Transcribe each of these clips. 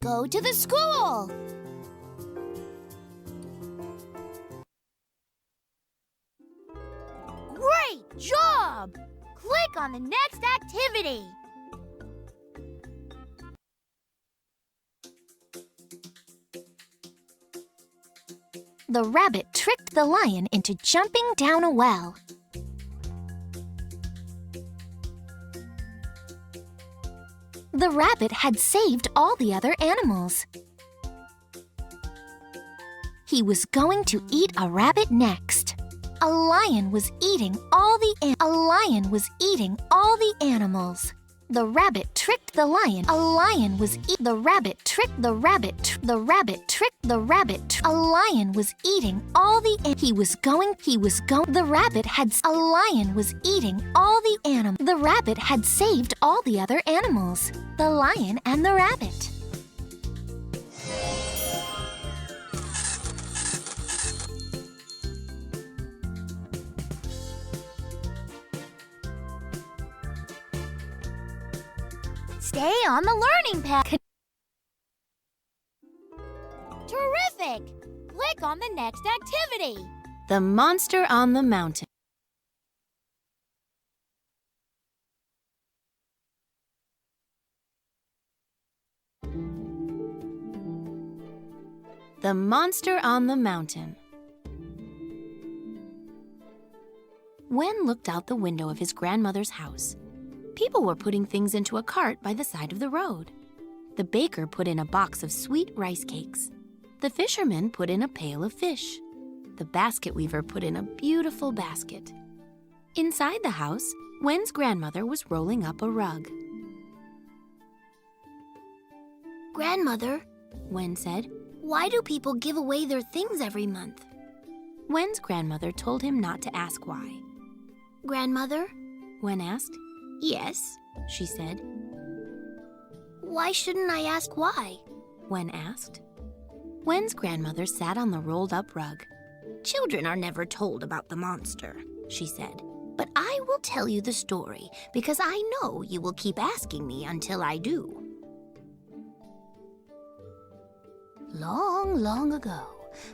Go to the school. Great job! Click on the next activity. The rabbit tricked the lion into jumping down a well. The rabbit had saved all the other animals. He was going to eat a rabbit next. A lion was eating all the animals. The rabbit tricked the lion. A lion was the rabbit tricked the rabbit. The rabbit tricked the rabbit. A lion was eating all the the rabbit had a lion was eating all the animals. The rabbit had saved all the other animals. The lion and the rabbit. Stay on the learning path. Terrific! Click on the next activity. The monster on the mountain. The monster on the mountain. Wen looked out the window of his grandmother's house. People were putting things into a cart by the side of the road. The baker put in a box of sweet rice cakes. The fisherman put in a pail of fish. The basket weaver put in a beautiful basket. Inside the house, Wen's grandmother was rolling up a rug. Grandmother, Wen said, why do people give away their things every month? Wen's grandmother told him not to ask why. Grandmother? Wen asked. Yes, She said. why shouldn't I ask why? Wen asked. Wen's grandmother sat on the rolled-up rug. Children are never told about the monster, She said. but I will tell you the story because I know you will keep asking me until I do. Long, long ago,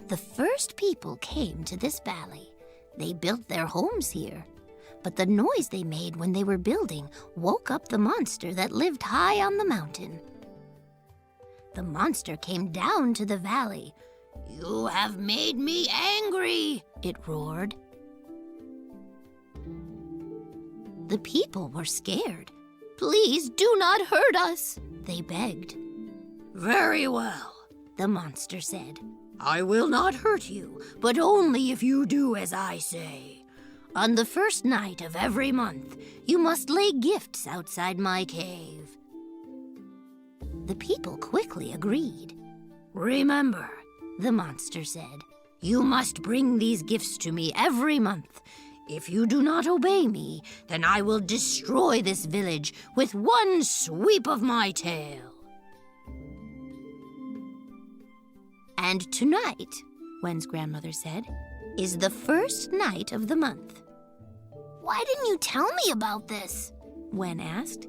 the first people came to this valley. They built their homes here. But the noise they made when they were building woke up the monster that lived high on the mountain. The monster came down to the valley. "You have made me angry," it roared. The people were scared. "Please do not hurt us," they begged. "Very well," the monster said. "I will not hurt you, but only if you do as I say. On the first night of every month, you must lay gifts outside my cave." The people quickly agreed. "Remember," the monster said, "you must bring these gifts to me every month. If you do not obey me, then I will destroy this village with one sweep of my tail." "And tonight," Wen's grandmother said, "is the first night of the month." "Why didn't you tell me about this?" Wen asked.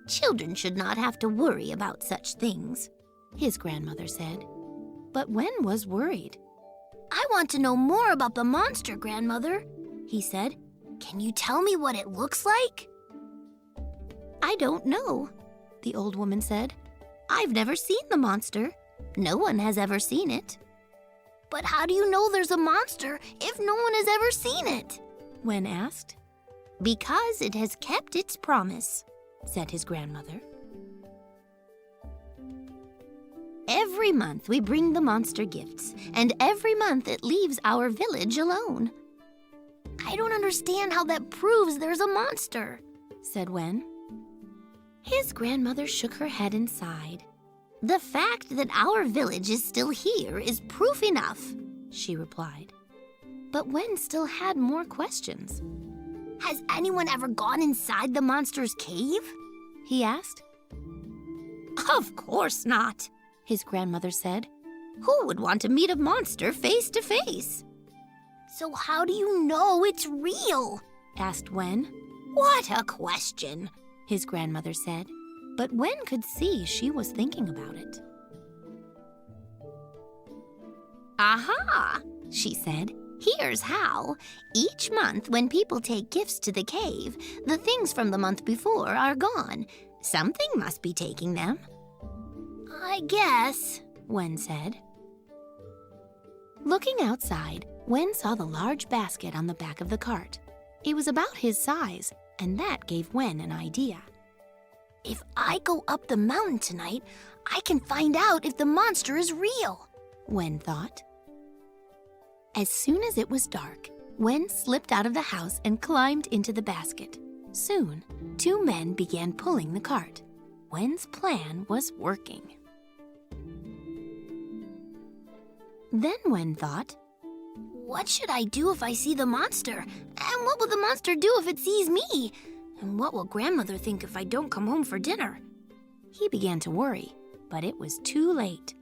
"Children should not have to worry about such things," his grandmother said. But Wen was worried. "I want to know more about the monster, Grandmother," he said. "Can you tell me what it looks like?" "I don't know," the old woman said. "I've never seen the monster. No one has ever seen it." "But how do you know there's a monster if no one has ever seen it?" Wen asked. "Because it has kept its promise," said his grandmother. "Every month we bring the monster gifts, and every month it leaves our village alone." "I don't understand how that proves there's a monster," said Wen. His grandmother shook her head and sighed. "The fact that our village is still here is proof enough," she replied. But Wen still had more questions. "Has anyone ever gone inside the monster's cave?" he asked. "Of course not," his grandmother said. "Who would want to meet a monster face to face?" "So how do you know it's real?" asked Wen. "What a question," his grandmother said. But Wen could see she was thinking about it. Aha, she said. Here's how. Each month when people take gifts to the cave, the things from the month before are gone. Something must be taking them. I guess, Wen said. Looking outside, Wen saw the large basket on the back of the cart. It was about his size, and that gave Wen an idea. If I go up the mountain tonight, I can find out if the monster is real, Wen thought. As soon as it was dark, Wen slipped out of the house and climbed into the basket. Soon, 2 men began pulling the cart. Wen's plan was working. Then Wen thought, what should I do if I see the monster? And what will the monster do if it sees me? And what will grandmother think if I don't come home for dinner? He began to worry, but it was too late.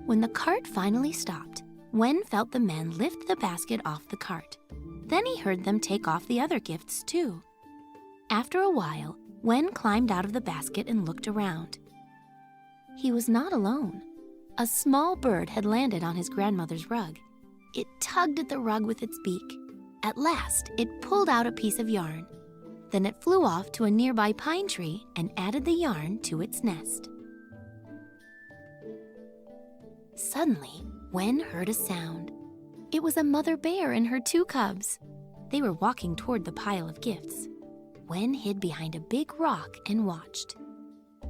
When the cart finally stopped, Wen felt the men lift the basket off the cart. Then he heard them take off the other gifts too. After a while, Wen climbed out of the basket and looked around. He was not alone. A small bird had landed on his grandmother's rug. It tugged at the rug with its beak. At last, it pulled out a piece of yarn. Then it flew off to a nearby pine tree and added the yarn to its nest. Suddenly, Wen heard a sound. It was a mother bear and her 2 cubs. They were walking toward the pile of gifts. Wen hid behind a big rock and watched.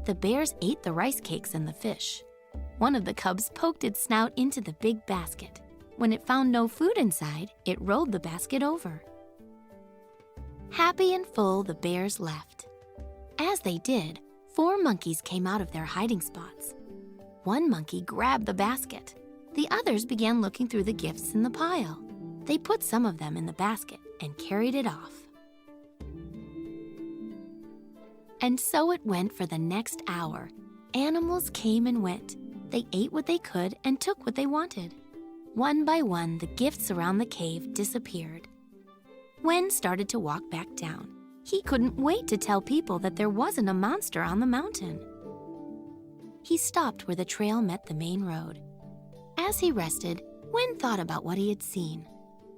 The bears ate the rice cakes and the fish. One of the cubs poked its snout into the big basket. When it found no food inside, it rolled the basket over. Happy and full, the bears left. As they did, 4 monkeys came out of their hiding spots. 1 monkey grabbed the basket. The others began looking through the gifts in the pile. They put some of them in the basket and carried it off. And so it went for the next hour. Animals came and went. They ate what they could and took what they wanted. One by one, the gifts around the cave disappeared. Wen started to walk back down. He couldn't wait to tell people that there wasn't a monster on the mountain. He stopped where the trail met the main road. As he rested, Wen thought about what he had seen.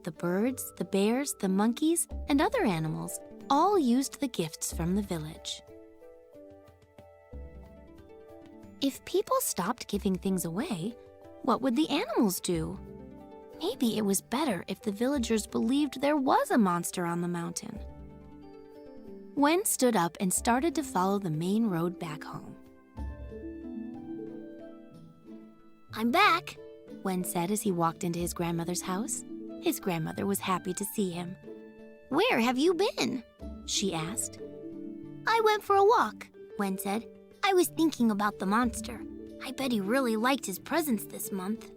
The birds, the bears, the monkeys, and other animals all used the gifts from the village. If people stopped giving things away, what would the animals do? Maybe it was better if the villagers believed there was a monster on the mountain. Wen stood up and started to follow the main road back home. I'm back, Wen said as he walked into his grandmother's house. His grandmother was happy to see him. Where have you been? She asked. I went for a walk, Wen said. I was thinking about the monster. I bet he really liked his presents this month.